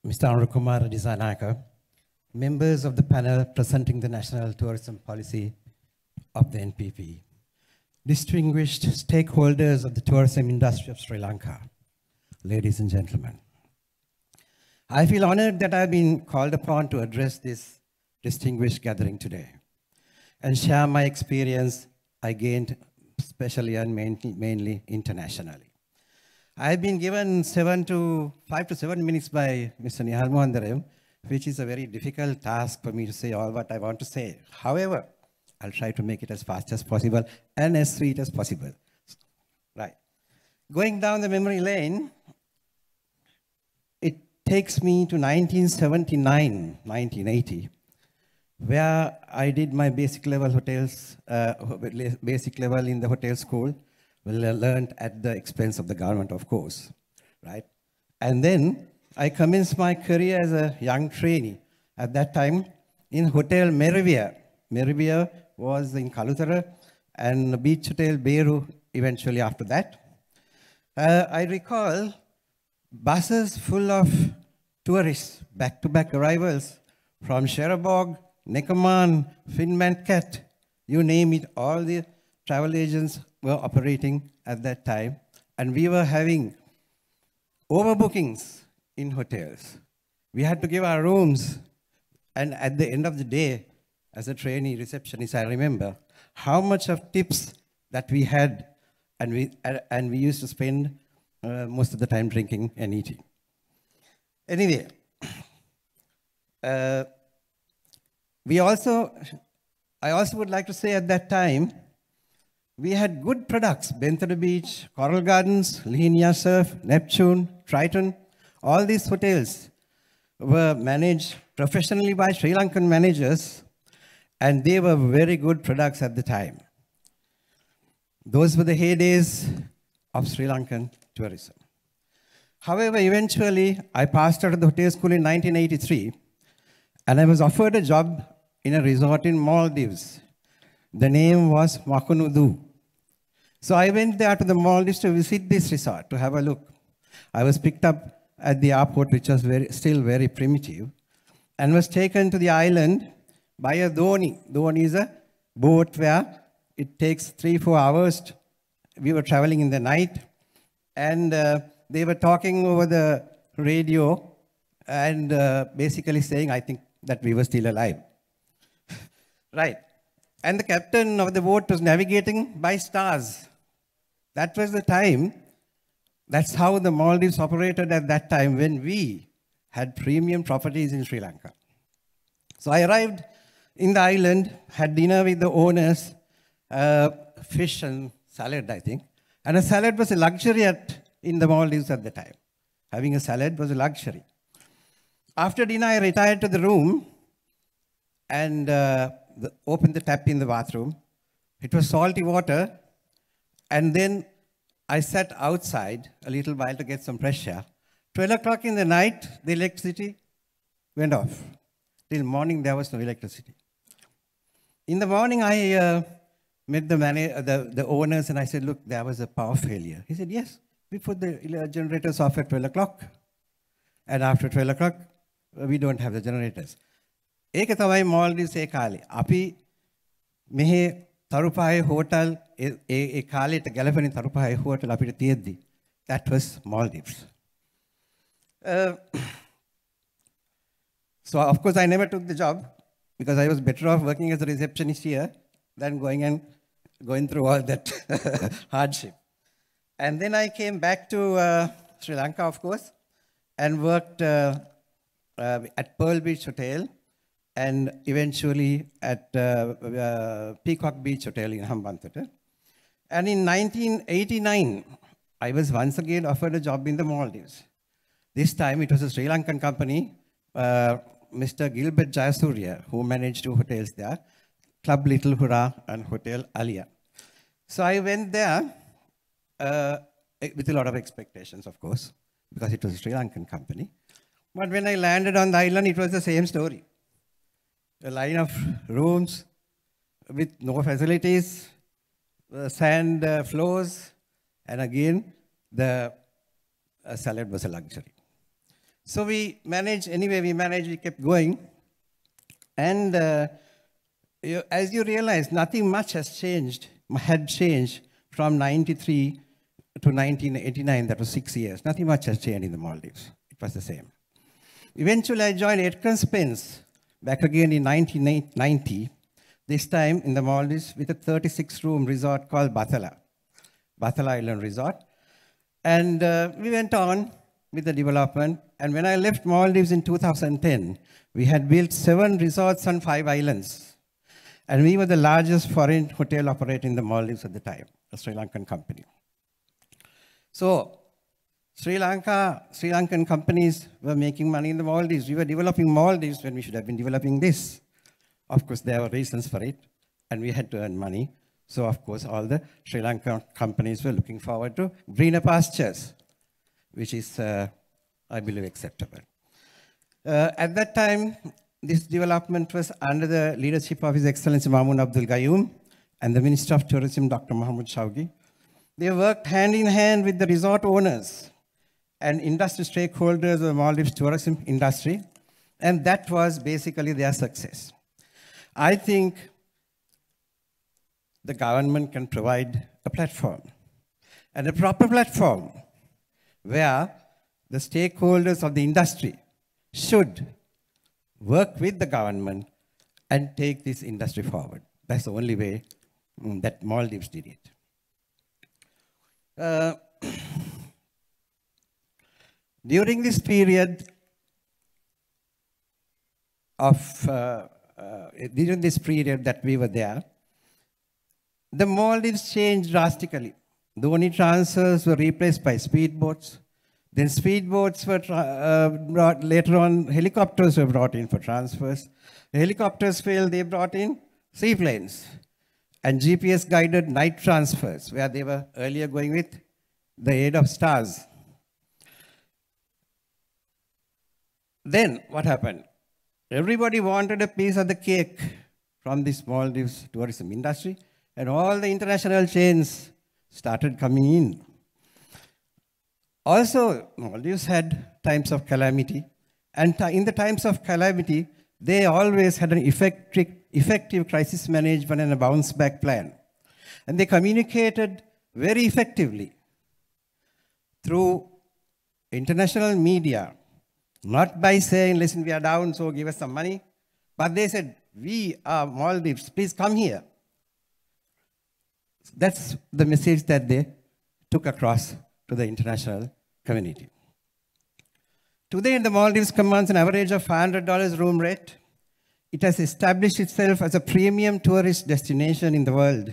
Mr. Anukumar Disanaka, members of the panel presenting the National Tourism Policy of the NPP, distinguished stakeholders of the tourism industry of Sri Lanka, ladies and gentlemen. I feel honored that I've been called upon to address this distinguished gathering today and share my experience I gained especially and mainly internationally. I've been given 5 to 7 minutes by Mr. Nihal Mohandaram, which is a very difficult task for me to say all what I want to say. However, I'll try to make it as fast as possible and as sweet as possible. Right. Going down the memory lane, it takes me to 1979, 1980, where I did my basic level basic level in the hotel school. Well, I learned at the expense of the government, of course, right? And then I commenced my career as a young trainee. At that time, in Hotel Merivia. Merivia was in Kalutara, and Beach Hotel Beru eventually after that. I recall buses full of tourists, back-to-back arrivals from Sherabog, Nekaman, Finmancat, you name it, all the travel agents were operating at that time, and we were having overbookings in hotels. We had to give our rooms, and at the end of the day, as a trainee receptionist, I remember how much of tips that we had, and we used to spend most of the time drinking and eating. Anyway, I also would like to say at that time, we had good products, Benthara Beach, Coral Gardens, Lihinia Surf, Neptune, Triton. All these hotels were managed professionally by Sri Lankan managers, and they were very good products at the time. Those were the heydays of Sri Lankan tourism. However, eventually, I passed out of the hotel school in 1983, and I was offered a job in a resort in Maldives. The name was Makunudu. So I went there to the Maldives to visit this resort, to have a look. I was picked up at the airport, which was still very primitive, and was taken to the island by a dhoni. Dhoni is a boat where it takes 3-4 hours. We were traveling in the night, and they were talking over the radio and basically saying, I think, that we were still alive. Right. And the captain of the boat was navigating by stars. That was the time. That's how the Maldives operated at that time when we had premium properties in Sri Lanka. So I arrived in the island, had dinner with the owners, fish and salad, I think. And a salad was a luxury in the Maldives at the time. Having a salad was a luxury. After dinner, I retired to the room and opened the tap in the bathroom. It was salty water. And then I sat outside a little while to get some fresh air. 12 o'clock in the night, the electricity went off. Till morning, there was no electricity. In the morning, I met the owners, and I said, look, there was a power failure. He said, yes, we put the generators off at 12 o'clock. And after 12 o'clock, we don't have the generators. ඒක තමයි Maldives ඒ කාලේ. අපි මෙහි තරුපහේ hotel ඒ කාලේට ගැලපෙන තරුපහේ hotel අපිට තියෙද්දි. That was Maldives. So of course I never took the job because I was better off working as a receptionist here than going through all that hardship. And then I came back to Sri Lanka, of course, and worked at Pearl Beach Hotel, and eventually at Peacock Beach Hotel in Hambantota. And in 1989, I was once again offered a job in the Maldives. This time it was a Sri Lankan company, Mr. Gilbert Jayasuriya, who managed 2 hotels there, Club Little Hurrah and Hotel Alia. So I went there with a lot of expectations, of course, because it was a Sri Lankan company. But when I landed on the island, it was the same story. A line of rooms with no facilities, sand floors, and again, the salad was a luxury. So we managed, anyway, we kept going. And as you realize, nothing much had changed from 93 to 1989, that was 6 years. Nothing much has changed in the Maldives. It was the same. Eventually, I joined Edgar Spence back again in 1990, this time in the Maldives with a 36-room resort called Bathala Island Resort. And we went on with the development. And when I left Maldives in 2010, we had built 7 resorts on 5 islands. And we were the largest foreign hotel operator in the Maldives at the time, a Sri Lankan company. So Sri Lankan companies were making money in the Maldives. We were developing Maldives when we should have been developing this. Of course, there were reasons for it, and we had to earn money. So, of course, all the Sri Lankan companies were looking forward to greener pastures, which is, I believe, acceptable. At that time, this development was under the leadership of His Excellency Mahmoud Abdul Gayoom and the Minister of Tourism, Dr. Mohammed Shawgi. They worked hand in hand with the resort owners and industry stakeholders of the Maldives tourism industry, and that was basically their success. I think the government can provide a platform, and a proper platform where the stakeholders of the industry should work with the government and take this industry forward. That's the only way that Maldives did it. During this period that we were there, the Maldives changed drastically. The only transfers were replaced by speedboats. Then speedboats were brought later on, helicopters were brought in for transfers. The helicopters failed, they brought in seaplanes and GPS-guided night transfers, where they were earlier going with the aid of stars. Then what happened? Everybody wanted a piece of the cake from this Maldives tourism industry, and all the international chains started coming in. Also, Maldives had times of calamity, and in the times of calamity, they always had an effective crisis management and a bounce-back plan. And they communicated very effectively through international media, not by saying, listen, we are down, so give us some money, but they said, we are Maldives, please come here. That's the message that they took across to the international community. Today, the Maldives commands an average of $500 room rate. It has established itself as a premium tourist destination in the world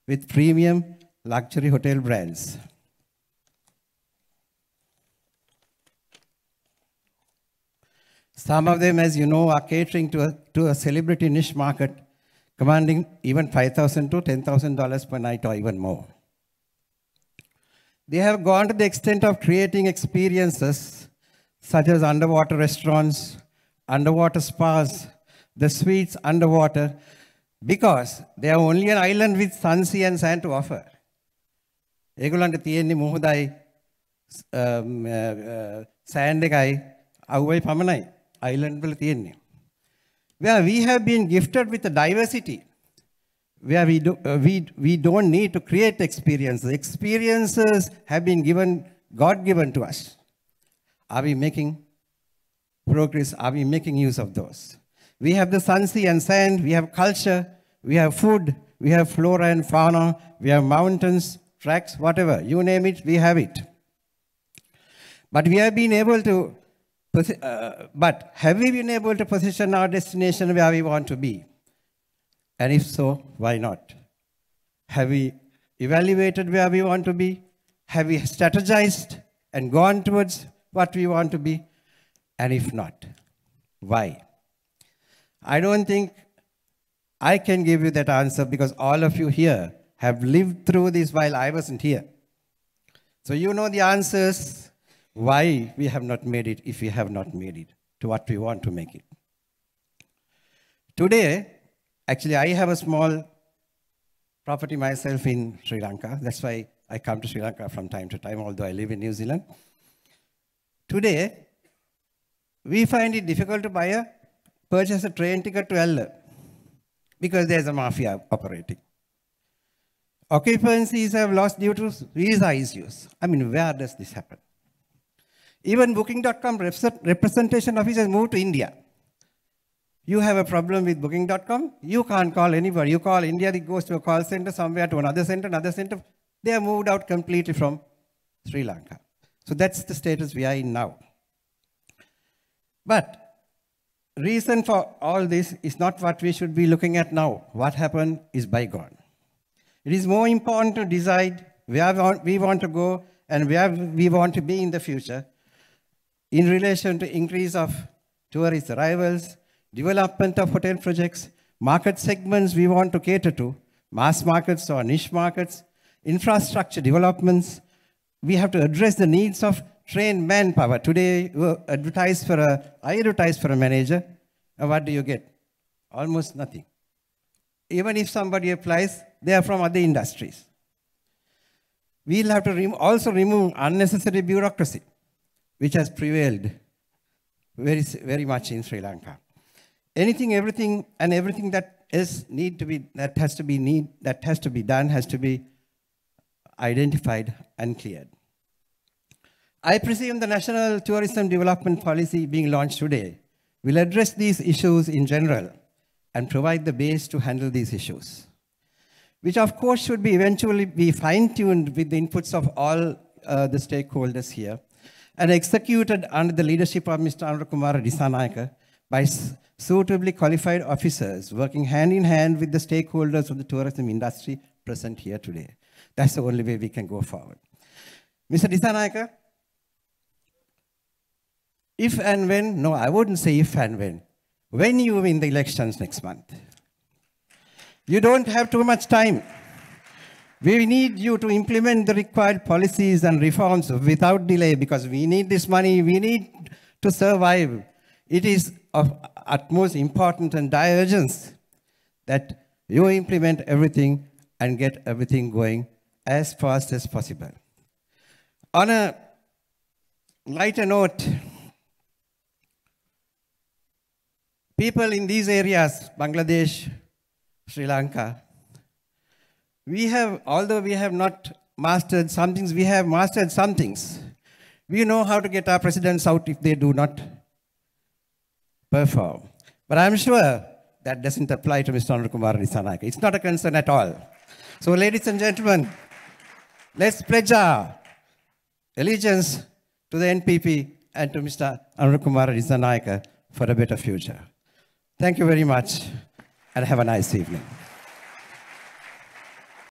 with premium luxury hotel brands. Some of them, as you know, are catering to a celebrity niche market, commanding even $5,000 to $10,000 per night or even more. They have gone to the extent of creating experiences such as underwater restaurants, underwater spas, the suites underwater, because they are only an island with sun, sea and sand to offer. ඒගොල්ලන්ට තියෙන්නේ මුහුදයි sand එකයි අවුවයි පමණයි island වල තියෙන්නේ. Where we have been gifted with a diversity, where we don't need to create experiences. Experiences have been given, God-given to us. Are we making progress? Are we making use of those? We have the sun, sea and sand, we have culture, we have food, we have flora and fauna, we have mountains, tracks, whatever, you name it, we have it. But we have been able to, but have we been able to position our destination where we want to be? And if so, why not? Have we evaluated where we want to be? Have we strategized and gone towards what we want to be? And if not, why? I don't think I can give you that answer because all of you here have lived through this while I wasn't here. So you know the answers why we have not made it, if we have not made it, to what we want to make it. Today, actually I have a small property myself in Sri Lanka. That's why I come to Sri Lanka from time to time, although I live in New Zealand. Today, we find it difficult to purchase a train ticket to Ella because there's a mafia operating. Occupancies have lost due to visa issues. I mean, where does this happen? Even Booking.com representation office moved to India. You have a problem with Booking.com, you can't call anybody. You call India, it goes to a call center, somewhere to another center. They are moved out completely from Sri Lanka. So that's the status we are in now. But reason for all this is not what we should be looking at now. What happened is bygone. It is more important to decide where we want to go and where we want to be in the future in relation to increase of tourist arrivals, development of hotel projects, market segments we want to cater to, mass markets or niche markets, infrastructure developments. We have to address the needs of trained manpower. Today, I advertise for a manager, and what do you get? Almost nothing. Even if somebody applies, they are from other industries. We'll have to also remove unnecessary bureaucracy, which has prevailed very much in Sri Lanka. Everything that has to be done has to be identified and cleared. I presume the National Tourism Development Policy being launched today will address these issues in general and provide the base to handle these issues, which of course should be eventually be fine-tuned with the inputs of all the stakeholders here and executed under the leadership of Mr. Anurukumara Disanayake by suitably qualified officers working hand in hand with the stakeholders of the tourism industry present here today. That's the only way we can go forward. Mr. Disanayake, if and when, no, I wouldn't say if and when you win the elections next month, you don't have too much time. We need you to implement the required policies and reforms without delay because we need this money, we need to survive. It is of utmost importance and dire urgency that you implement everything and get everything going as fast as possible. On a lighter note, people in these areas, Bangladesh, Sri Lanka, although we have not mastered some things, we have mastered some things. We know how to get our presidents out if they do not perform. But I'm sure that doesn't apply to Mr. Anurukumara Disanayake. It's not a concern at all. So ladies and gentlemen, let's pledge our allegiance to the NPP and to Mr. Anurukumara Disanayake for a better future. Thank you very much and have a nice evening.